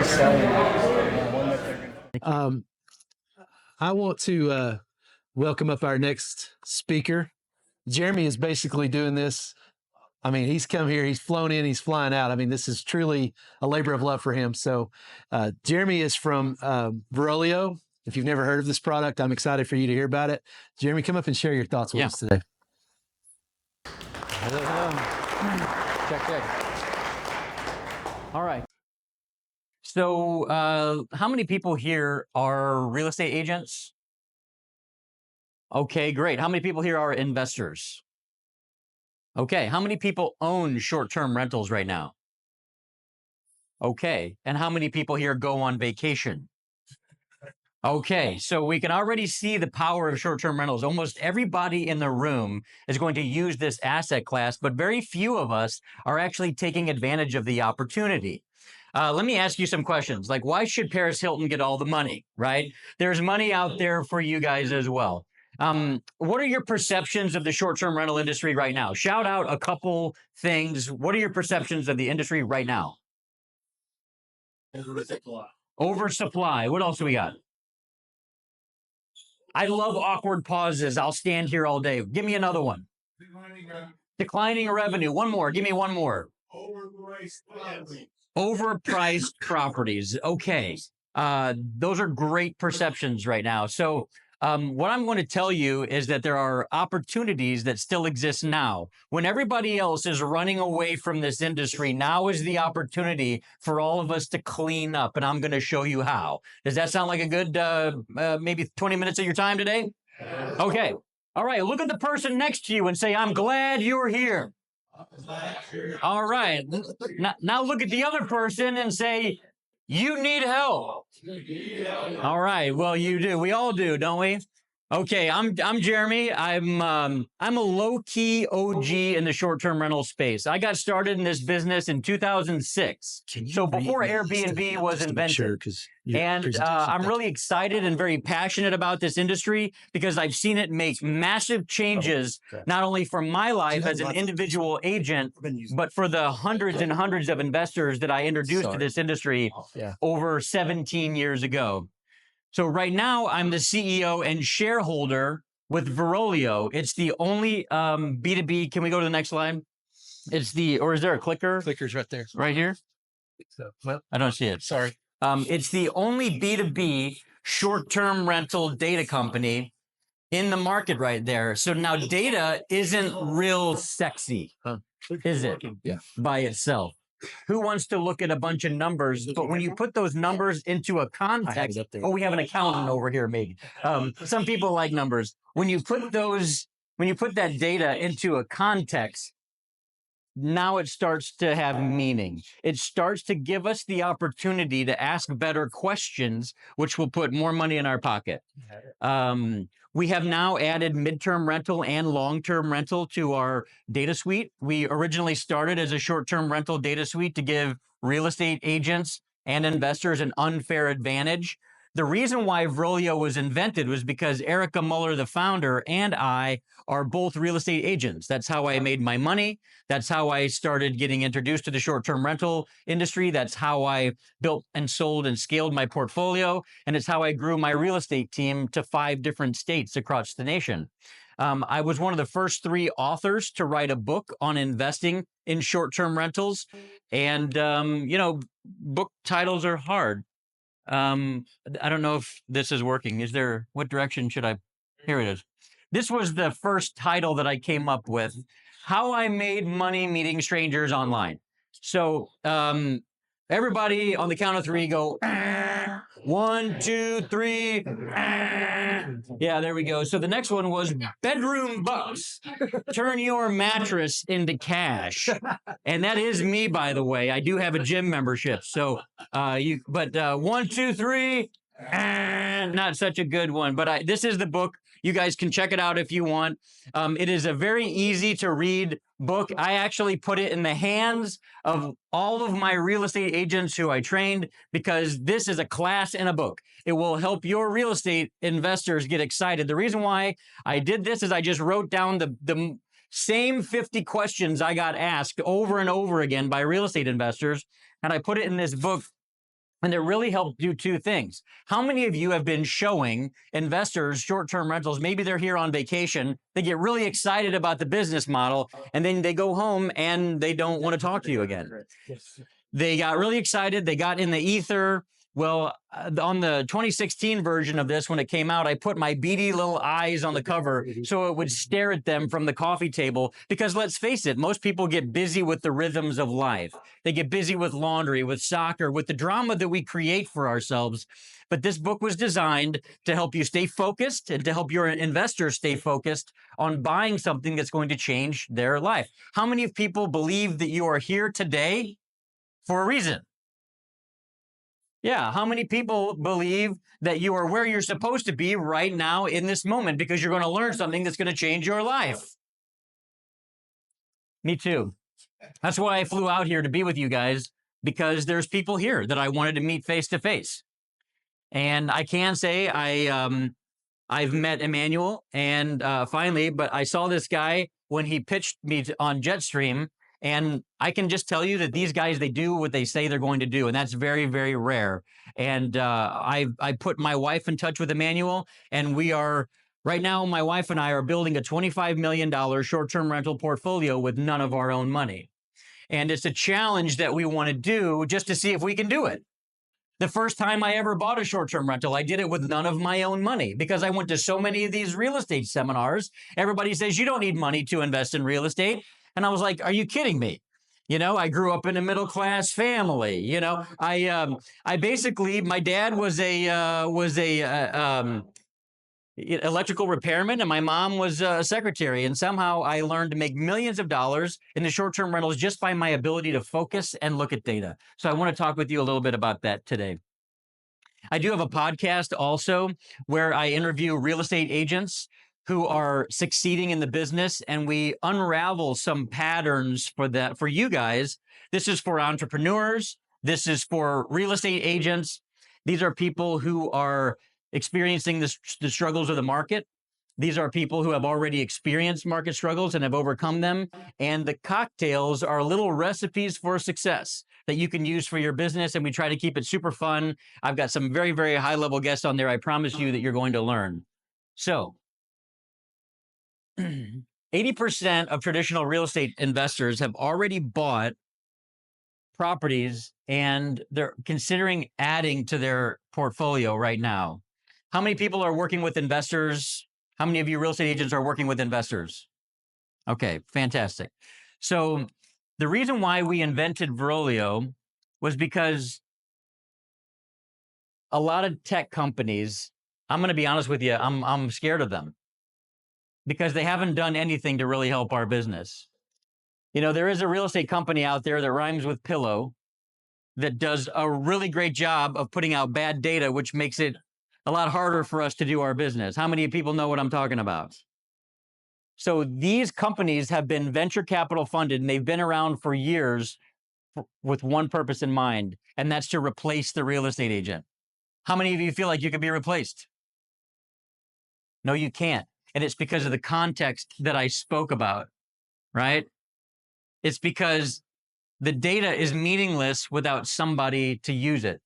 they're selling, one that they're going to. I want to welcome up our next speaker. Jeramie is basically doing this. I mean, he's come here, he's flown in, he's flying out. I mean, this is truly a labor of love for him. So Jeramie is from Worley. If you've never heard of this product, I'm excited for you to hear about it. Jeramie, come up and share your thoughts with us today. Hello. Check. All right. So how many people here are real estate agents? Okay, great. How many people here are investors? Okay. How many people own short-term rentals right now? Okay. And how many people here go on vacation? Okay, so we can already see the power of short-term rentals. Almost everybody in the room is going to use this asset class, but very few of us are actually taking advantage of the opportunity. Let me ask you some questions. Like, why should Paris Hilton get all the money, right? There's money out there for you guys as well. What are your perceptions of the short-term rental industry right now? Shout out a couple things. What are your perceptions of the industry right now? Oversupply. What else do we got? I love awkward pauses. I'll stand here all day. Give me another one. Declining revenue. One more. Give me one more. Overpriced properties. Okay. Those are great perceptions right now. So what I'm going to tell you is that there are opportunities that still exist now. When everybody else is running away from this industry, now is the opportunity for all of us to clean up, and I'm going to show you how. Does that sound like a good maybe 20 minutes of your time today? Okay. All right. Look at the person next to you and say, I'm glad you're here. All right. Now look at the other person and say, you need help. All right. Well, you do. We all do, don't we? Okay. I'm Jeramie. I'm a low-key OG in the short-term rental space. I got started in this business in 2006. So before Airbnb was invented. And I'm really excited and very passionate about this industry because I've seen it make massive changes, not only for my life as an individual agent, but for the hundreds and hundreds of investors that I introduced to this industry over 17 years ago. So right now, I'm the CEO and shareholder with Worley. It's the only B2B. Can we go to the next slide? It's the, or is there a clicker? Clicker's right there. Right here? So, well, I don't see it. sorry. It's the only B2B short-term rental data company in the market right there. So now data isn't real sexy, is it? Yeah. By itself. Who wants to look at a bunch of numbers? But when you put those numbers into a context, oh, we have an accountant over here, maybe. Some people like numbers. When you put that data into a context, now it starts to have meaning. It starts to give us the opportunity to ask better questions, which will put more money in our pocket. We have now added midterm rental and long-term rental to our data suite. We originally started as a short-term rental data suite to give real estate agents and investors an unfair advantage. The reason why Worley was invented was because Erica Muller, the founder, and I are both real estate agents. That's how I made my money. That's how I started getting introduced to the short-term rental industry. That's how I built and sold and scaled my portfolio. And it's how I grew my real estate team to 5 different states across the nation. I was one of the first 3 authors to write a book on investing in short-term rentals. And, you know, book titles are hard. I don't know if this is working. Is there, what direction should I? Here it is. This was the first title that I came up with, How I Made Money Meeting Strangers Online. So everybody on the count of 3 go, 1, 2, 3. Yeah, there we go. So the next one was Bedroom Bucks. Turn your mattress into cash. And that is me, by the way. I do have a gym membership. So 1, 2, 3. Not such a good one, but this is the book. You guys can check it out if you want. It is a very easy to read book. I actually put it in the hands of all of my real estate agents who I trained because this is a class and a book. It will help your real estate investors get excited. The reason why I did this is I just wrote down the same 50 questions I got asked over and over again by real estate investors, and I put it in this book And it really helped do two things. How many of you have been showing investors short-term rentals? Maybe they're here on vacation. They get really excited about the business model, and then they go home and they don't want to talk to you again. They got really excited. They got in the ether. Well, on the 2016 version of this, when it came out, I put my beady little eyes on the cover so it would stare at them from the coffee table. Because let's face it, most people get busy with the rhythms of life. They get busy with laundry, with soccer, with the drama that we create for ourselves. But this book was designed to help you stay focused and to help your investors stay focused on buying something that's going to change their life. How many of people believe that you are here today for a reason? Yeah. How many people believe that you are where you're supposed to be right now in this moment because you're going to learn something that's going to change your life? Me too. That's why I flew out here to be with you guys, because there's people here that I wanted to meet face to face. And I can say I've met Emmanuel and finally, but I saw this guy when he pitched me on Jetstream. And I can just tell you that these guys, they do what they say they're going to do. And that's very, very rare. And I put my wife in touch with Emmanuel, and we are right now, my wife and I are building a $25 million short-term rental portfolio with none of our own money. And it's a challenge that we want to do just to see if we can do it. The first time I ever bought a short-term rental, I did it with none of my own money because I went to so many of these real estate seminars. Everybody says you don't need money to invest in real estate. And I was like, are you kidding me? You know, I grew up in a middle-class family. You know, I basically, my dad was a electrical repairman, and my mom was a secretary. And somehow I learned to make millions of dollars in the short-term rentals just by my ability to focus and look at data. So I want to talk with you a little bit about that today. I do have a podcast also where I interview real estate agents who are succeeding in the business, and we unravel some patterns for that for you guys. This is for entrepreneurs. This is for real estate agents. These are people who are experiencing the struggles of the market. These are people who have already experienced market struggles and have overcome them. And the cocktails are little recipes for success that you can use for your business. And we try to keep it super fun. I've got some very, very high level guests on there. I promise you that you're going to learn. So 80% of traditional real estate investors have already bought properties and they're considering adding to their portfolio right now. How many people are working with investors? How many of you real estate agents are working with investors? Okay, fantastic. So the reason why we invented Verolio was because a lot of tech companies, I'm going to be honest with you, I'm scared of them because they haven't done anything to really help our business. You know, there is a real estate company out there that rhymes with pillow that does a really great job of putting out bad data, which makes it a lot harder for us to do our business. How many people know what I'm talking about? So these companies have been venture capital funded, and they've been around for years with one purpose in mind, and that's to replace the real estate agent. How many of you feel like you could be replaced? No, you can't. And it's because of the context that I spoke about, right? It's because the data is meaningless without somebody to use it.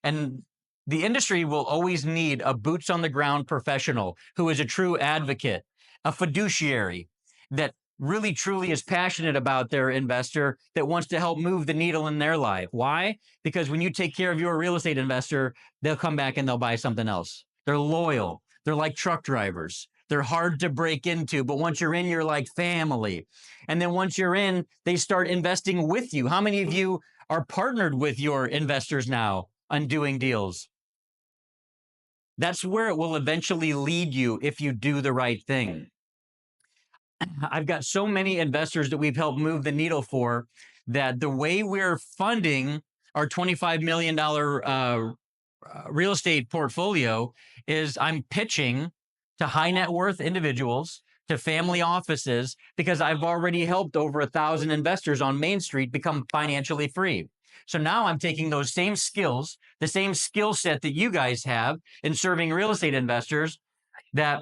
And the industry will always need a boots on the ground professional who is a true advocate, a fiduciary that really truly is passionate about their investor, that wants to help move the needle in their life. Why? Because when you take care of your real estate investor, they'll come back and they'll buy something else. They're loyal. They're like truck drivers. They're hard to break into, but once you're in, you're like family. And then once you're in, they start investing with you. How many of you are partnered with your investors now on doing deals? That's where it will eventually lead you if you do the right thing. I've got so many investors that we've helped move the needle for that the way we're funding our $25 million real estate portfolio is I'm pitching to high net worth individuals, to family offices, because I've already helped over 1,000 investors on Main Street become financially free. So now I'm taking those same skills, the same skill set that you guys have in serving real estate investors, that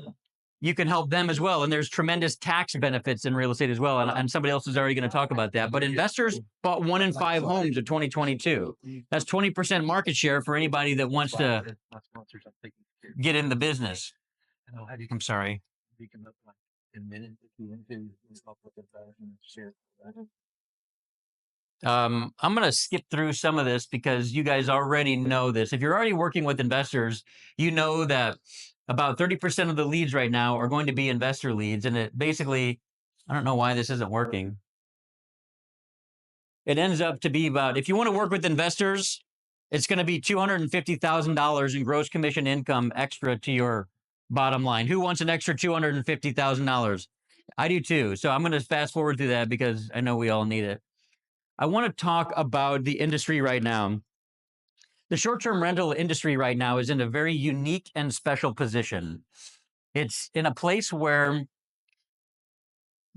you can help them as well. And there's tremendous tax benefits in real estate as well. And somebody else is already going to talk about that. But investors bought 1 in 5 homes in 2022. That's 20% market share for anybody that wants to get in the business. I'm sorry. I'm going to skip through some of this because you guys already know this. If you're already working with investors, you know that about 30% of the leads right now are going to be investor leads. And it basically, I don't know why this isn't working. It ends up to be about, if you want to work with investors, it's going to be $250,000 in gross commission income extra to your bottom line. Who wants an extra $250,000? I do too. So I'm going to fast forward through that because I know we all need it. I want to talk about the industry right now. The short-term rental industry right now is in a very unique and special position. It's in a place where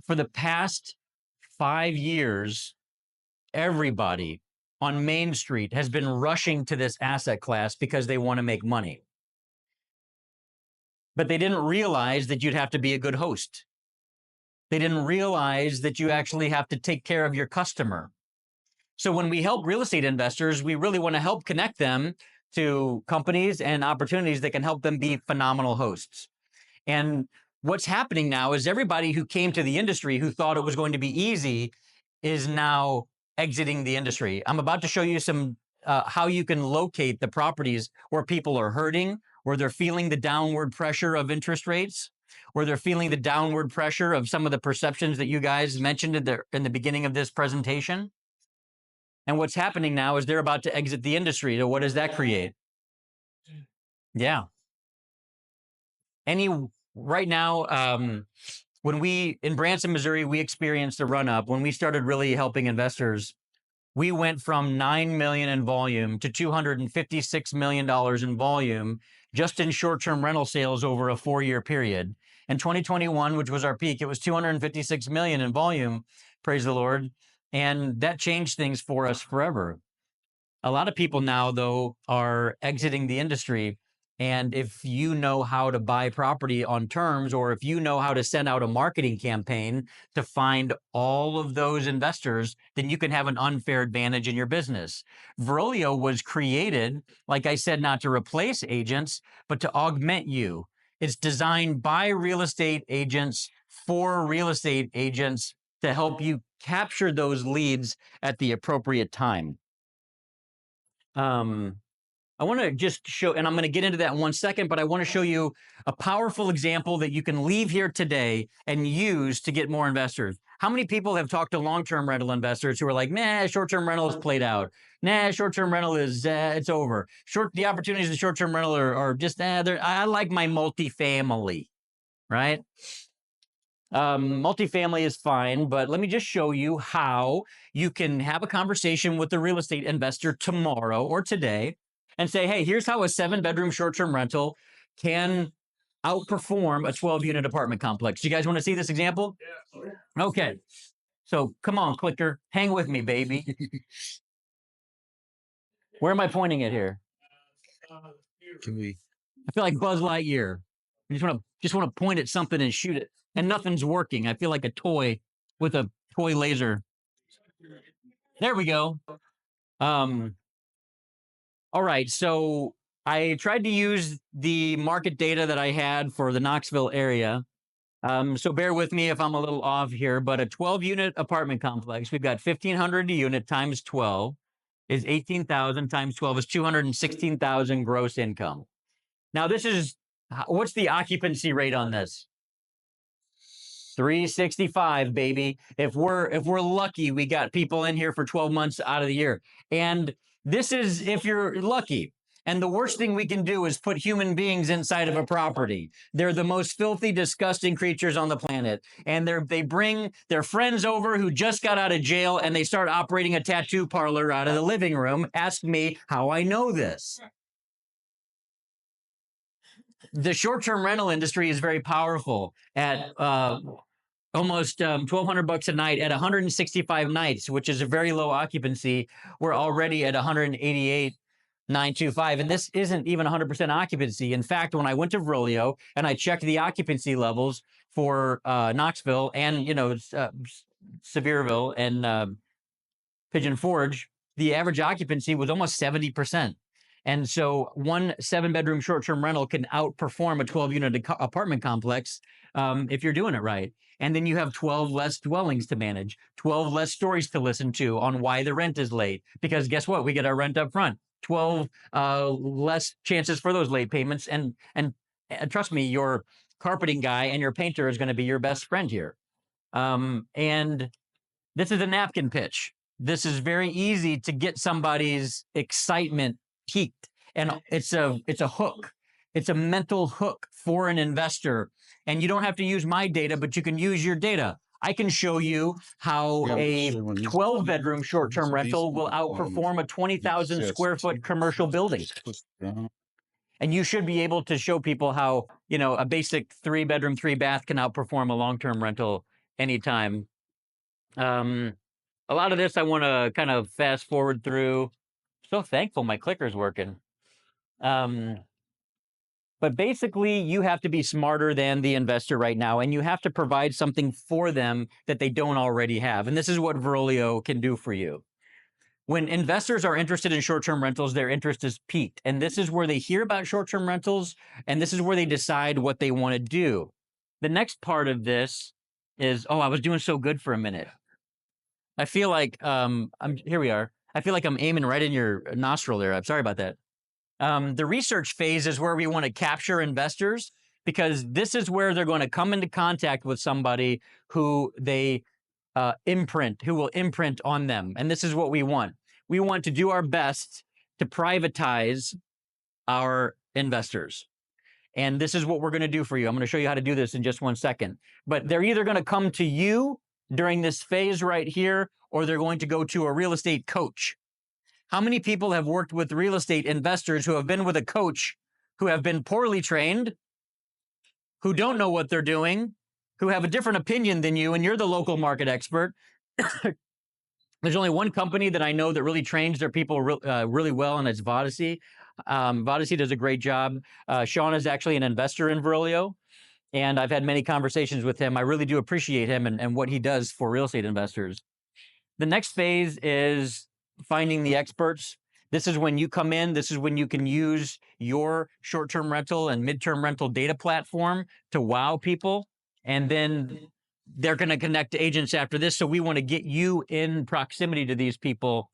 for the past 5 years, everybody on Main Street has been rushing to this asset class because they want to make money. But they didn't realize that you'd have to be a good host. They didn't realize that you actually have to take care of your customer. So when we help real estate investors, we really want to help connect them to companies and opportunities that can help them be phenomenal hosts. And what's happening now is everybody who came to the industry who thought it was going to be easy is now exiting the industry. I'm about to show you some how you can locate the properties where people are hurting, where they're feeling the downward pressure of interest rates, where they're feeling the downward pressure of some of the perceptions that you guys mentioned in the beginning of this presentation. And what's happening now is they're about to exit the industry. So what does that create? Yeah. Right now, when we, in Branson, Missouri, we experienced a run up. When we started really helping investors, we went from 9 million in volume to $256 million in volume just in short-term rental sales over a 4-year period. In 2021, which was our peak, it was 256 million in volume, praise the Lord. And that changed things for us forever. A lot of people now, though, are exiting the industry. And if you know how to buy property on terms, or if you know how to send out a marketing campaign to find all of those investors, then you can have an unfair advantage in your business. Verolio was created, like I said, not to replace agents, but to augment you. It's designed by real estate agents for real estate agents to help you capture those leads at the appropriate time. I want to just show, and I'm going to get into that in 1 second, but I want to show you a powerful example that you can leave here today and use to get more investors. How many people have talked to long-term rental investors who are like, nah, short-term rental is played out. Nah, short-term rental is, it's over. The opportunities in short-term rental are just, I like my multifamily, right? Multifamily is fine, but let me just show you how you can have a conversation with the real estate investor tomorrow or today and say, hey, here's how a 7-bedroom short-term rental can outperform a 12-unit apartment complex. Do you guys want to see this example? Yeah. Okay. So come on, clicker. Hang with me, baby. Where am I pointing it here? I feel like Buzz Lightyear. I just want to point at something and shoot it. And nothing's working. I feel like a toy with a toy laser. There we go. All right. So I tried to use the market data that I had for the Knoxville area. So bear with me if I'm a little off here, but a 12-unit apartment complex, we've got 1,500 a unit times 12 is 18,000 times 12 is 216,000 gross income. Now what's the occupancy rate on this? 365, baby. If we're lucky, we got people in here for 12 months out of the year. And this is if you're lucky. And the worst thing we can do is put human beings inside of a property. They're the most filthy, disgusting creatures on the planet. And they bring their friends over who just got out of jail and they start operating a tattoo parlor out of the living room. Ask me how I know this. The short-term rental industry is very powerful at almost $1,200 a night at 165 nights, which is a very low occupancy. We're already at 188 925, and this isn't even 100% occupancy. In fact, when I went to Vrolio and I checked the occupancy levels for Knoxville and Sevierville and Pigeon Forge, the average occupancy was almost 70%. And so one 7-bedroom short-term rental can outperform a 12-unit apartment complex if you're doing it right. And then you have 12 less dwellings to manage, 12 less stories to listen to on why the rent is late. Because guess what? We get our rent up front. 12 less chances for those late payments. And trust me, your carpeting guy and your painter is going to be your best friend here. And this is a napkin pitch. This is very easy to get somebody's excitement peaked. And it's a hook. It's a mental hook for an investor. And you don't have to use my data, but you can use your data. I can show you how a 12-bedroom short-term rental will outperform a 20,000 square foot commercial building. And you should be able to show people how, a basic 3-bedroom, 3-bath can outperform a long-term rental anytime. A lot of this I want to kind of fast forward through. So thankful my clicker's working. But basically, you have to be smarter than the investor right now, and you have to provide something for them that they don't already have. And this is what Vrolio can do for you. When investors are interested in short-term rentals, their interest is piqued. And this is where they hear about short-term rentals, and this is where they decide what they want to do. The next part of this is, I was doing so good for a minute. I feel like here we are. I feel like I'm aiming right in your nostril there. I'm sorry about that. The research phase is where we want to capture investors, because this is where they're going to come into contact with somebody who they will imprint on them. And this is what we want. We want to do our best to privatize our investors. And this is what we're going to do for you. I'm going to show you how to do this in just one second. But they're either going to come to you during this phase right here, or they're going to go to a real estate coach. How many people have worked with real estate investors who have been with a coach who have been poorly trained, who don't know what they're doing, who have a different opinion than you, and you're the local market expert? There's only one company that I know that really trains their people really well, and it's Vodacy. Vodacy does a great job. Sean is actually an investor in Vrolio, and I've had many conversations with him. I really do appreciate him and what he does for real estate investors. The next phase is finding the experts. This is when you come in. This is when you can use your short-term rental and mid-term rental data platform to wow people. And then they're going to connect to agents after this. So we want to get you in proximity to these people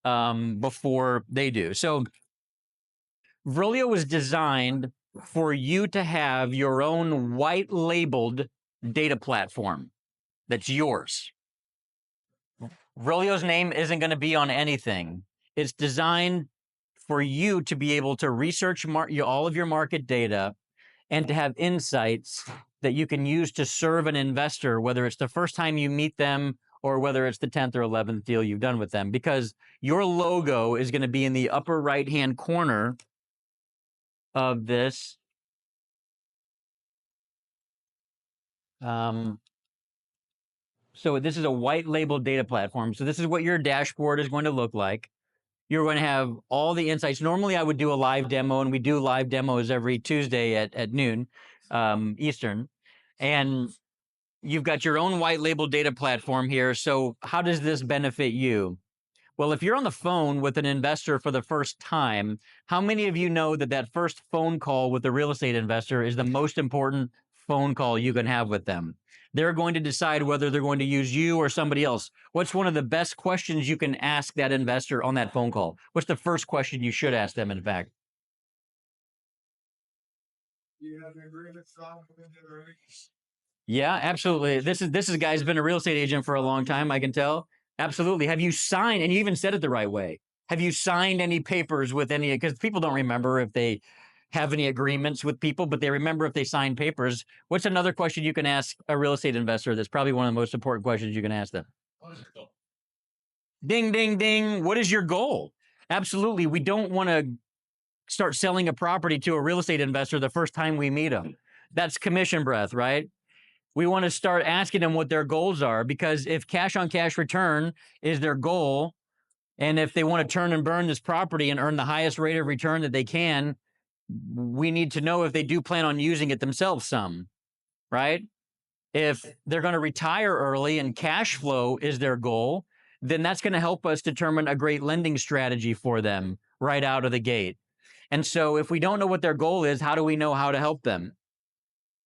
before they do. So Vrolio was designed for you to have your own white labeled data platform that's yours. Vrolio's name isn't going to be on anything. It's designed for you to be able to research all of your market data and to have insights that you can use to serve an investor, whether it's the first time you meet them or whether it's the 10th or 11th deal you've done with them, because your logo is going to be in the upper right-hand corner of this. So this is a white label data platform. So this is what your dashboard is going to look like. You're going to have all the insights. Normally, I would do a live demo, and we do live demos every Tuesday at noon Eastern. And you've got your own white label data platform here. So how does this benefit you? Well, if you're on the phone with an investor for the first time, how many of you know that that first phone call with a real estate investor is the most important phone call you can have with them? They're going to decide whether they're going to use you or somebody else. What's one of the best questions you can ask that investor on that phone call? What's the first question you should ask them, in fact? Do you have an agreement signed with them already? Yeah, absolutely. This is a guy who's been a real estate agent for a long time, I can tell. Absolutely. Have you signed, and you even said it the right way, have you signed any papers with any, because people don't remember if they have any agreements with people, but they remember if they sign papers. What's another question you can ask a real estate investor? That's probably one of the most important questions you can ask them. Ding, ding, ding. What is your goal? Absolutely. We don't want to start selling a property to a real estate investor the first time we meet them. That's commission breath, right? We want to start asking them what their goals are, because if cash on cash return is their goal, And if they want to turn and burn this property and earn the highest rate of return that they can, we need to know if they do plan on using it themselves some, right? If they're going to retire early and cash flow is their goal, then that's going to help us determine a great lending strategy for them right out of the gate. And so if we don't know what their goal is, how do we know how to help them?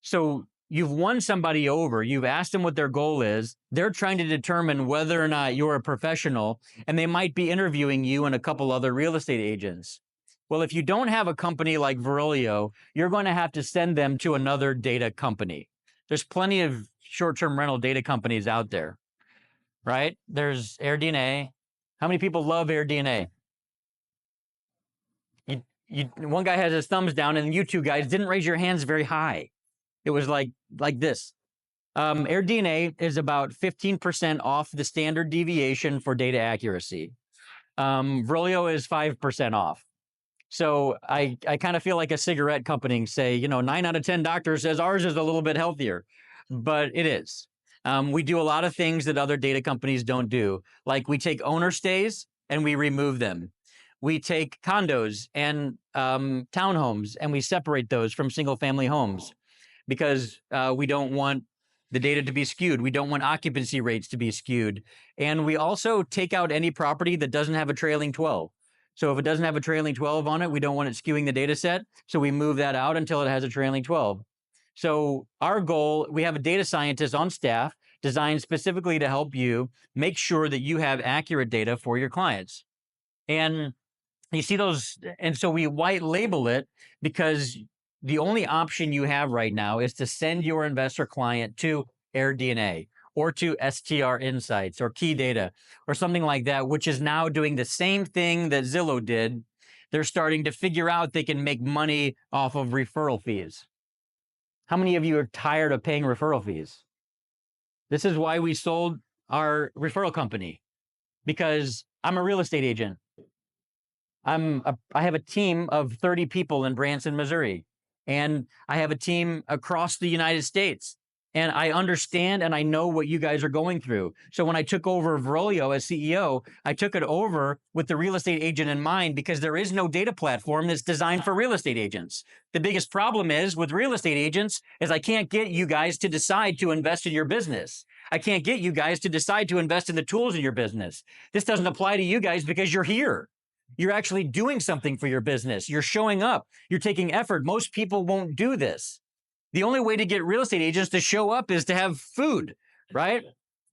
So you've won somebody over. You've asked them what their goal is. They're trying to determine whether or not you're a professional, and they might be interviewing you and a couple other real estate agents. Well, if you don't have a company like Verilio, you're going to have to send them to another data company. There's plenty of short-term rental data companies out there, right? There's AirDNA. How many people love AirDNA? One guy has his thumbs down, and you two guys didn't raise your hands very high. It was like this. AirDNA is about 15% off the standard deviation for data accuracy. Verilio is 5% off. So I kind of feel like a cigarette company say, 9 out of 10 doctors says ours is a little bit healthier, but it is. We do a lot of things that other data companies don't do. Like we take owner stays and we remove them. We take condos and townhomes and we separate those from single family homes because we don't want the data to be skewed. We don't want occupancy rates to be skewed. And we also take out any property that doesn't have a trailing 12. So if it doesn't have a trailing 12 on it, we don't want it skewing the data set. So we move that out until it has a trailing 12. So our goal, we have a data scientist on staff designed specifically to help you make sure that you have accurate data for your clients. And you see those, and so we white label it because the only option you have right now is to send your investor client to AirDNA or to STR Insights or Key Data or something like that, which is now doing the same thing that Zillow did. They're starting to figure out they can make money off of referral fees. How many of you are tired of paying referral fees? This is why we sold our referral company, because I'm a real estate agent. I have a team of 30 people in Branson, Missouri, and I have a team across the United States. And I understand and I know what you guys are going through. So when I took over Verilio as CEO, I took it over with the real estate agent in mind because there is no data platform that's designed for real estate agents. The biggest problem is with real estate agents is I can't get you guys to decide to invest in your business. I can't get you guys to decide to invest in the tools in your business. This doesn't apply to you guys because you're here. You're actually doing something for your business. You're showing up. You're taking effort. Most people won't do this. The only way to get real estate agents to show up is to have food, right?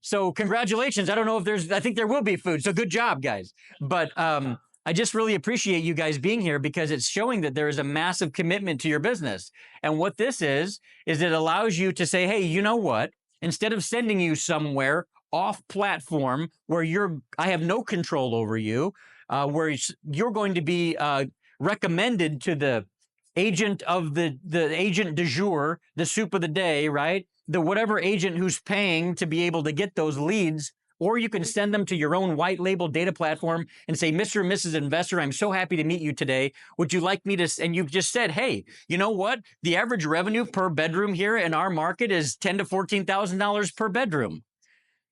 So congratulations. I don't know if I think there will be food. So good job, guys. But I just really appreciate you guys being here because it's showing that there is a massive commitment to your business. And what this is it allows you to say, hey, you know what? Instead of sending you somewhere off platform where I have no control over you, where you're going to be recommended to the agent of the agent du jour, the soup of the day, right? The whatever agent who's paying to be able to get those leads, or you can send them to your own white label data platform and say, Mr. and Mrs. Investor, I'm so happy to meet you today. Would you like me to, and you've just said, hey, you know what? The average revenue per bedroom here in our market is $10,000 to $14,000 per bedroom.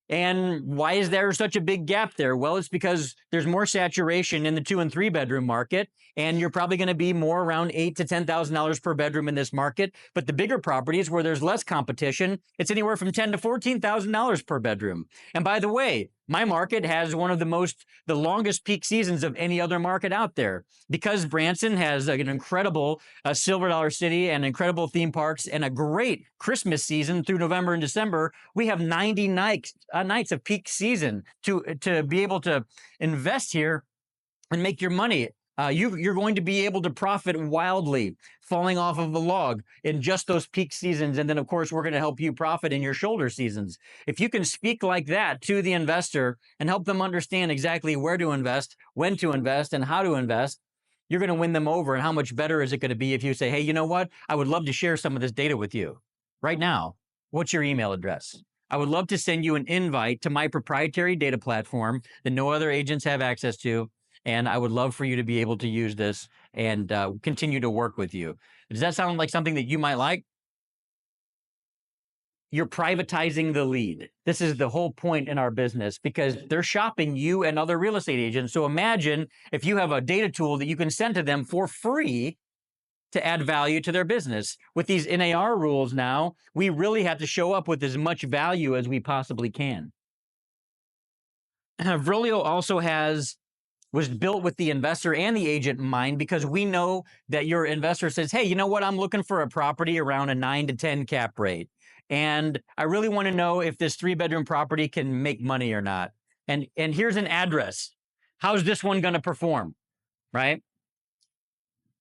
And why is there such a big gap there? Well, it's because there's more saturation in the 2 and 3 bedroom market, and you're probably going to be more around $8,000 to $10,000 per bedroom in this market. But the bigger properties where there's less competition, it's anywhere from $10,000 to $14,000 per bedroom. And by the way, my market has one of the longest peak seasons of any other market out there because Branson has an incredible Silver Dollar City and incredible theme parks and a great Christmas season through November and December. We have 90 nights of peak season to be able to invest here and make your money. You're going to be able to profit wildly, falling off of a log in just those peak seasons. And then, of course, we're going to help you profit in your shoulder seasons. If you can speak like that to the investor and help them understand exactly where to invest, when to invest, and how to invest, you're going to win them over. And how much better is it going to be if you say, hey, you know what? I would love to share some of this data with you right now. What's your email address? I would love to send you an invite to my proprietary data platform that no other agents have access to. And I would love for you to be able to use this and continue to work with you. Does that sound like something that you might like? you're privatizing the lead. This is the whole point in our business because they're shopping you and other real estate agents. So imagine if you have a data tool that you can send to them for free to add value to their business. With these NAR rules now, we really have to show up with as much value as we possibly can. Vrolio also was built with the investor and the agent in mind because we know that your investor says, hey, you know what? I'm looking for a property around a 9 to 10 cap rate. And I really want to know if this 3-bedroom property can make money or not. And here's an address. How's this one going to perform? Right?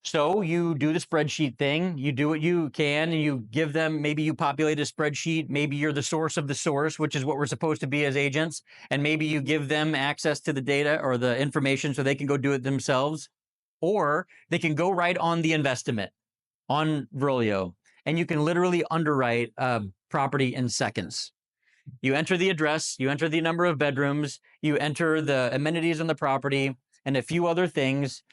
So you do the spreadsheet thing, you do what you can, and you give them, maybe you populate a spreadsheet, maybe you're the source of the source, which is what we're supposed to be as agents, and maybe you give them access to the data or the information so they can go do it themselves, or they can go right on the investment on Vrolio, and you can literally underwrite a property in seconds. You enter the address, you enter the number of bedrooms, you enter the amenities on the property, and a few other things,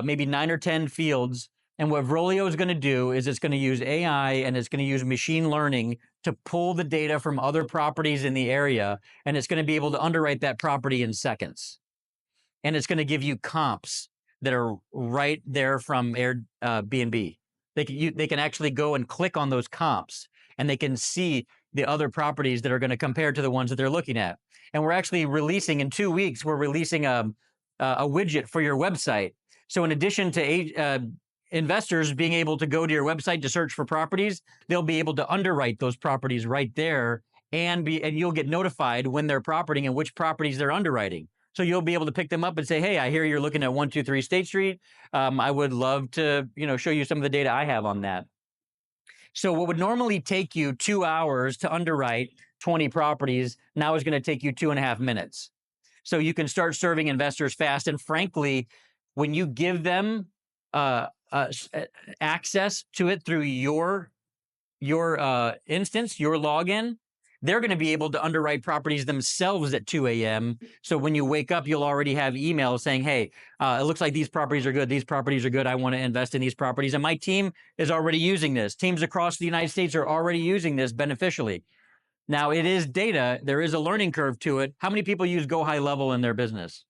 maybe 9 or 10 fields. And what Vrolio is going to do is it's going to use AI and it's going to use machine learning to pull the data from other properties in the area, and it's going to be able to underwrite that property in seconds. And it's going to give you comps that are right there from Airbnb. They can actually go and click on those comps, and they can see the other properties that are going to compare to the ones that they're looking at. And we're actually releasing in 2 weeks, we're releasing a widget for your website. So in addition to investors being able to go to your website to search for properties, they'll be able to underwrite those properties right there, and you'll get notified when they're propertying and which properties they're underwriting. So you'll be able to pick them up and say, hey, I hear you're looking at 123 State Street. I would love to, show you some of the data I have on that. So what would normally take you 2 hours to underwrite 20 properties now is going to take you 2.5 minutes. So you can start serving investors fast. And frankly, when you give them access to it through your instance, your login, they're going to be able to underwrite properties themselves at 2 a.m. So when you wake up, you'll already have emails saying, hey, it looks like these properties are good. These properties are good. I want to invest in these properties. And my team is already using this. Teams across the United States are already using this beneficially. Now, it is data. There is a learning curve to it. How many people use Go High Level in their business?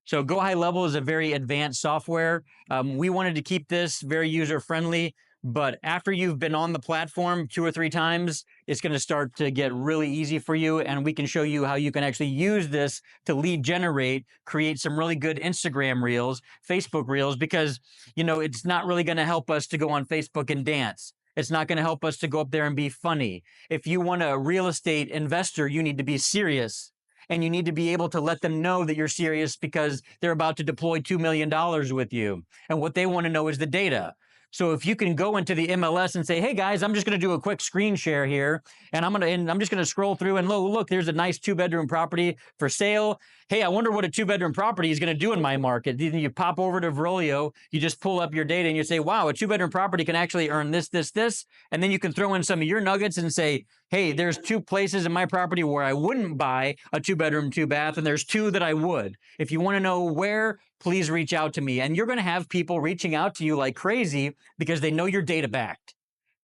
So Go High Level is a very advanced software. We wanted to keep this very user-friendly. But after you've been on the platform 2 or 3 times, it's going to start to get really easy for you. And we can show you how you can actually use this to lead generate, create some really good Instagram reels, Facebook reels, because, it's not really going to help us to go on Facebook and dance. It's not going to help us to go up there and be funny. If you want a real estate investor, you need to be serious. And you need to be able to let them know that you're serious because they're about to deploy $2 million with you. And what they want to know is the data. So if you can go into the MLS and say, hey guys, I'm just going to do a quick screen share here, and I'm just going to scroll through and look, there's a nice 2-bedroom property for sale. Hey, I wonder what a 2-bedroom property is going to do in my market. Then you pop over to Vrolio, you just pull up your data and you say, wow, a 2-bedroom property can actually earn this, this, this. And then you can throw in some of your nuggets and say, hey, there's 2 places in my property where I wouldn't buy a 2-bedroom, 2-bath, and there's 2 that I would. If you want to know where, please reach out to me. And you're going to have people reaching out to you like crazy because they know you're data backed.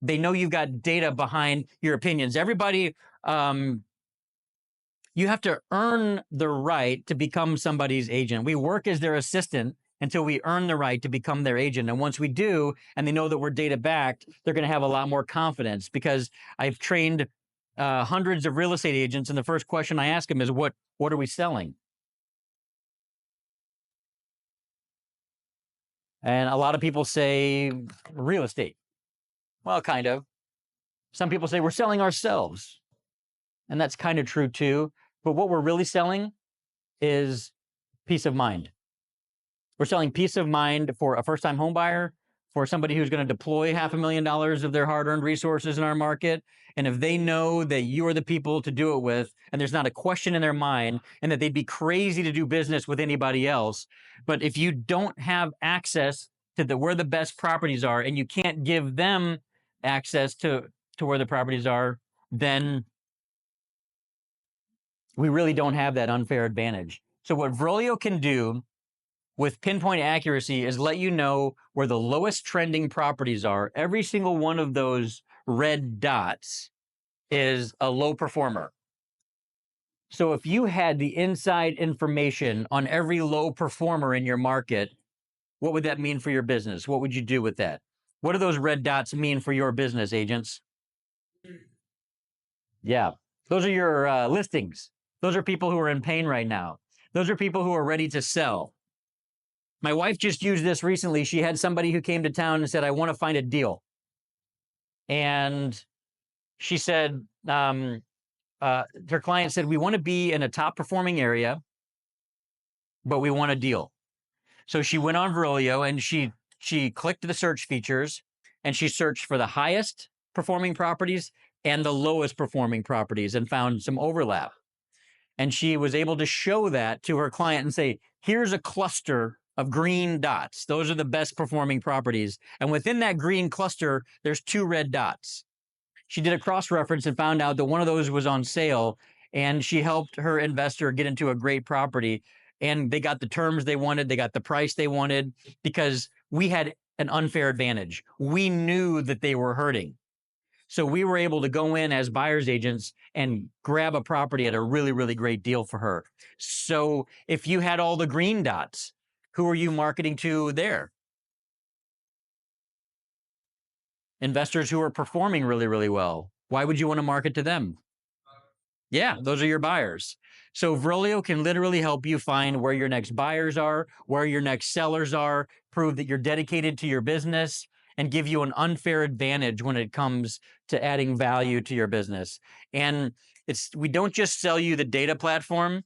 They know you've got data behind your opinions. Everybody, you have to earn the right to become somebody's agent. We work as their assistant until we earn the right to become their agent. And once we do, and they know that we're data backed, they're going to have a lot more confidence because I've trained hundreds of real estate agents. And the first question I ask them is, what are we selling? And a lot of people say real estate. Well, kind of. Some people say we're selling ourselves. And that's kind of true too. But what we're really selling is peace of mind. We're selling peace of mind for a first-time home buyer, for somebody who's going to deploy $500,000 of their hard-earned resources in our market. And if they know that you are the people to do it with, and there's not a question in their mind, and that they'd be crazy to do business with anybody else. But if you don't have access to where the best properties are, and you can't give them access to where the properties are, then we really don't have that unfair advantage. So what Vrolio can do with pinpoint accuracy is let you know where the lowest trending properties are. Every single one of those red dots is a low performer. So if you had the inside information on every low performer in your market, what would that mean for your business? What would you do with that? What do those red dots mean for your business, agents? Yeah, those are your listings. Those are people who are in pain right now. Those are people who are ready to sell. My wife just used this recently. She had somebody who came to town and said, I want to find a deal. And she said, her client said, we want to be in a top performing area, but we want a deal. So she went on Verilio and she clicked the search features and she searched for the highest performing properties and the lowest performing properties and found some overlap. And she was able to show that to her client and say, here's a cluster of green dots. Those are the best performing properties. And within that green cluster, there's 2 red dots. She did a cross-reference and found out that one of those was on sale, and she helped her investor get into a great property. And they got the terms they wanted, they got the price they wanted, because we had an unfair advantage. We knew that they were hurting. So we were able to go in as buyer's agents and grab a property at a really, really great deal for her. So if you had all the green dots, who are you marketing to there? Investors who are performing really, really well. Why would you want to market to them? Yeah, those are your buyers. So Verilio can literally help you find where your next buyers are, where your next sellers are, prove that you're dedicated to your business, and give you an unfair advantage when it comes to adding value to your business. And we don't just sell you the data platform,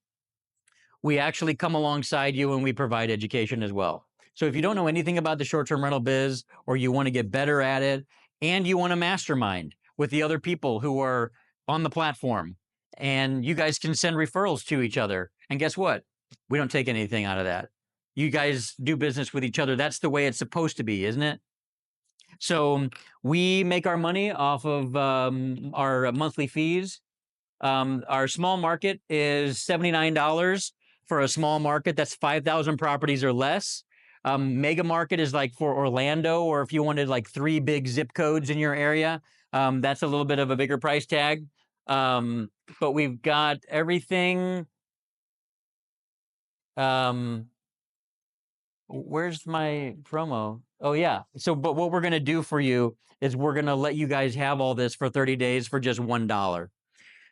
we actually come alongside you and we provide education as well. So if you don't know anything about the short-term rental biz, or you want to get better at it, and you want to mastermind with the other people who are on the platform, and you guys can send referrals to each other. And guess what? We don't take anything out of that. You guys do business with each other. That's the way it's supposed to be, isn't it? So we make our money off of our monthly fees. Our small market is $79 for a small market. That's 5,000 properties or less. Mega market is like for Orlando, or if you wanted like 3 big zip codes in your area, that's a little bit of a bigger price tag. But we've got everything. Where's my promo? Oh yeah. So, but what we're going to do for you is we're going to let you guys have all this for 30 days for just $1.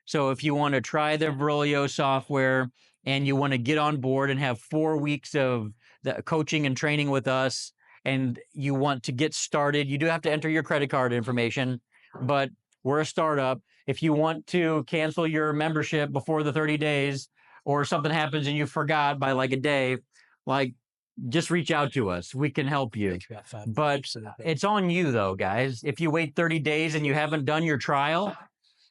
So if you want to try the Verilio software and you want to get on board and have 4 weeks of the coaching and training with us, and you want to get started, you do have to enter your credit card information, but we're a startup. If you want to cancel your membership before the 30 days, or something happens and you forgot by like a day, like, just reach out to us. We can help you. But it's on you though, guys. If you wait 30 days and you haven't done your trial,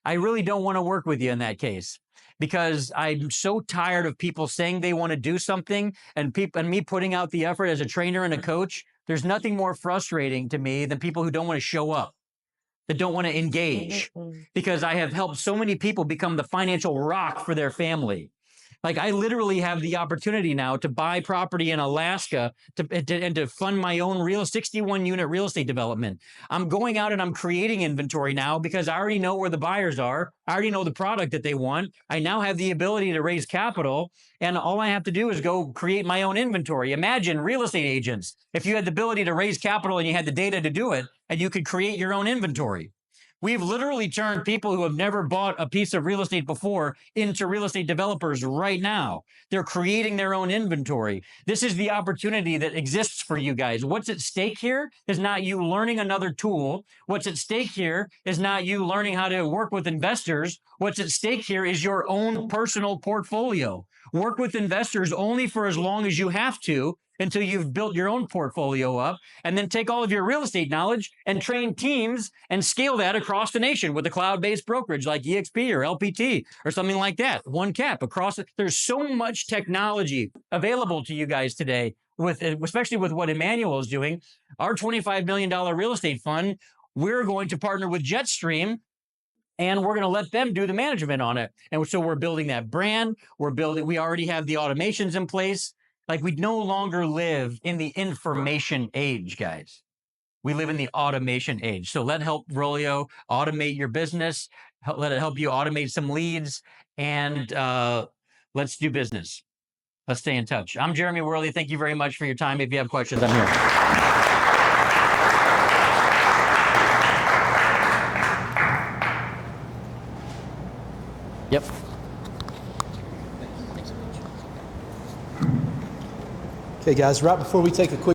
I really don't want to work with you in that case, because I'm so tired of people saying they want to do something and me putting out the effort as a trainer and a coach. There's nothing more frustrating to me than people who don't want to show up, that don't want to engage, because I have helped so many people become the financial rock for their family. Like, I literally have the opportunity now to buy property in Alaska and to fund my own 61 unit real estate development. I'm going out and I'm creating inventory now because I already know where the buyers are. I already know the product that they want. I now have the ability to raise capital, and all I have to do is go create my own inventory. Imagine real estate agents, if you had the ability to raise capital and you had the data to do it, and you could create your own inventory. We've literally turned people who have never bought a piece of real estate before into real estate developers right now. They're creating their own inventory. This is the opportunity that exists for you guys. What's at stake here is not you learning another tool. What's at stake here is not you learning how to work with investors. What's at stake here is your own personal portfolio. Work with investors only for as long as you have to, until you've built your own portfolio up, and then take all of your real estate knowledge and train teams and scale that across the nation with a cloud-based brokerage like EXP or LPT or something like that. One cap across it. There's so much technology available to you guys today, especially with what Emmanuel is doing. Our $25 million real estate fund, we're going to partner with Jetstream, and we're going to let them do the management on it. And so we're building that brand. We already have the automations in place. Like, we no longer live in the information age, guys. We live in the automation age. So let help Verilio automate your business. let it help you automate some leads, and let's do business. Let's stay in touch. I'm Jeramie Worley. Thank you very much for your time. If you have questions, I'm here. Yep. Okay, guys, right before we take a quick